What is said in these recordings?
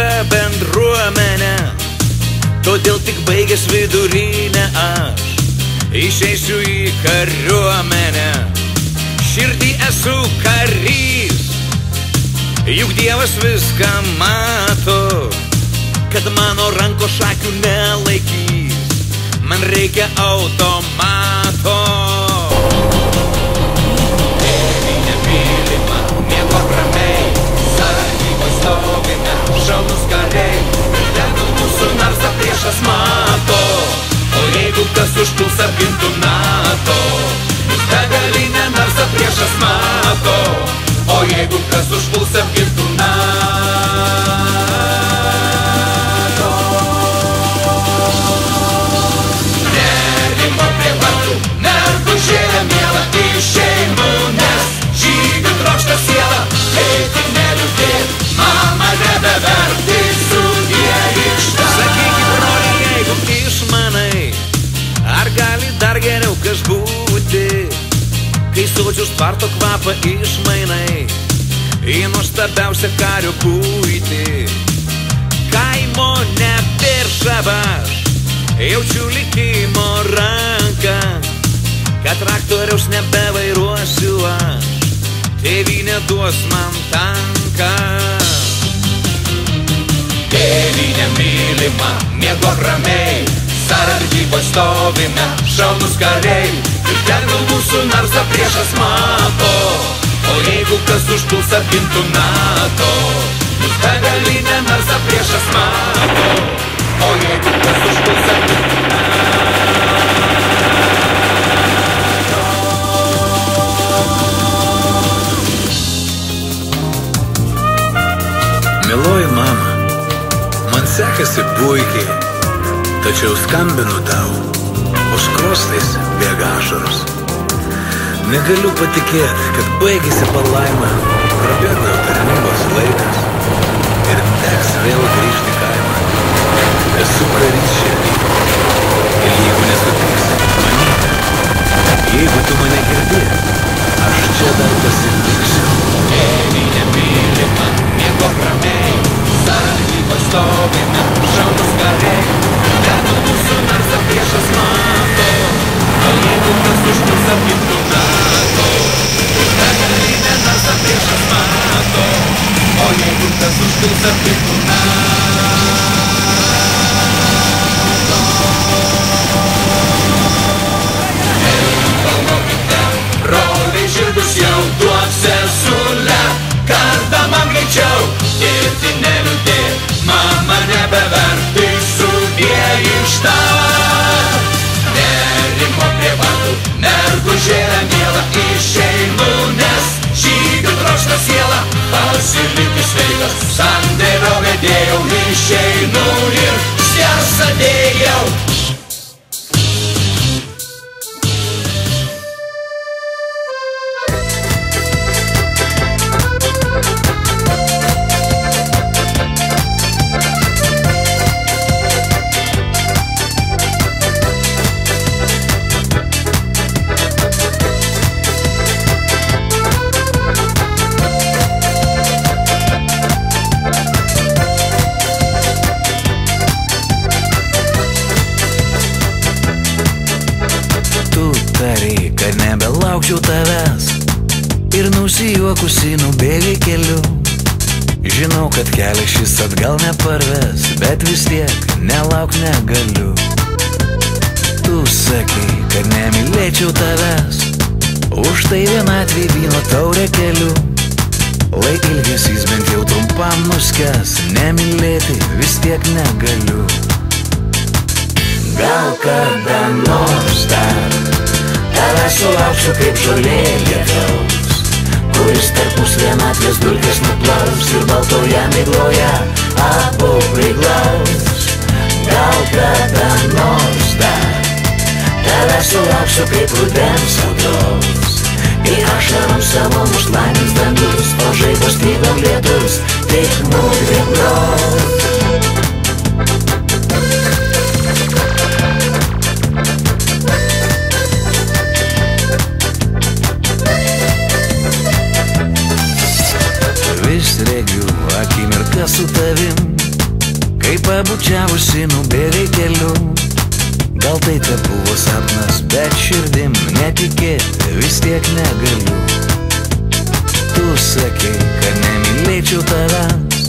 draugišką bendruomenę. Todėl tik baigęs vidurinę aš išeisiu į kariuomenę. Širdį esu karys, juk Dievas viską mato, kad mano rankos šakių nelaikys, man reikia automato. Tėvynė mylima, miegok ramiai, sargyboj stovime, šaunūs kariai, tegul mūsų narsą priešas mato, o jeigu kas užpuls apgintų NATO. Bus begalinė narsą priešas mato, o jeigu kas užpuls apgintų NATO. Nerimo prie vartų, mergužėlė miela, išeinu, nes žygių trokšta siela. Eiti neliūdėt, mama nebeverti, sudie ištar. Sakyki, broli, jeigu išmanai, ar gali dar geriau kas būti, kai sodžius tvarto kvapą išmainai į nuostabiausią kario buitį. Kaimo nepiršabaš, jaučiu likimo ranką, kad traktoriaus nebevairuosiu aš, tėvynė duos man tanką. Tėvynė mylima, miegok ramiai, sargyboj stovime, šaunūs kariai, ir tegul mūsų narsą priešas mato, o jeigu kas užpuls apgintų NATO. Bus begalinė narsą priešas mato, o jeigu kas užpuls apgintų NATO. Mieloji mama, man sekasi puikiai, tačiau skambinu tau, už krostais bėga ašaros. Negaliu patikėti, kad baigėsi palaima, prabėgo tarnybos laikas ir teks vėl grįžti į kaimą. Esu karys šiandien ir jeigu nesutiksi, manyk, jeigu tu mane girdi, aš čia dar pasiliksiu. Tėvynė mylima, miegok ramiai, sargyboj stovime, šaunūs kariai, tegul mūsų narsą priešas mato, o jeigu kas užpuls apgintų NATO. Begalinė narsą priešas mato, o jeigu kas užpuls apgintų NATO. Palaukite, broliai, žirgus jau duok sesule, kartą man greičiau, tėti neliūdėk, mama nebeverti, sudie ištar. Nerimo prie vartų, mergužėlė miela, išeinu, nes žygių trokšta siela. Pasilikti sveikas, sandėlio vedėjau, išeinu ir šviesą dėjau. Kad nebelaukčiau tavęs ir nusijuokusi nubėgai keliu. Žinau, kad kelias šis atgal neparves, bet vis tiek nelauk negaliu. Tu sakai, kad nemylėčiau tavęs, už tai vienatvį vyno taurę keliu. Lai ilgesys bent jau trumpam nuskęs, nemylėti vis tiek negaliu. Gal kada nors dar tavęs sulauksiu kaip žolė lietaus, kuris tarpus vienatvės dulkės nuplaus ir baltoje migloje abu priglaus. Gal kada nors dar tavęs sulauksiu kaip rudens audros, į ašarom savo nušlanins dangus, o žaibos stygom lietus tik mudviem gros. Vis regiu akimirką su tavim, pabučiavusi nubėgai keliu. Gal tai te buvo sapnas, bet širdim netikėti vis tiek negaliu. Tu sakei, kad nemylėčiau tavęs,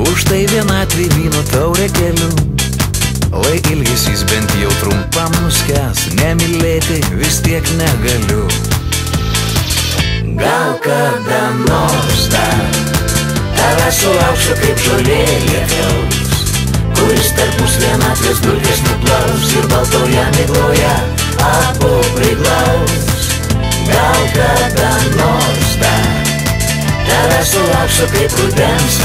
už tai vienatvį vyno taurę keliu. Lai ilgesys bent jau trumpam nuskęs, nemylėti vis tiek negaliu. Gal kada nors dar tavęs sulauksiu kaip žolė lietaus, kuris tarpus vienatvės dulkės nuplaus ir baltoje migloje abu priglaus. Gal kada nors dar tavęs sulauksiu kaip rudens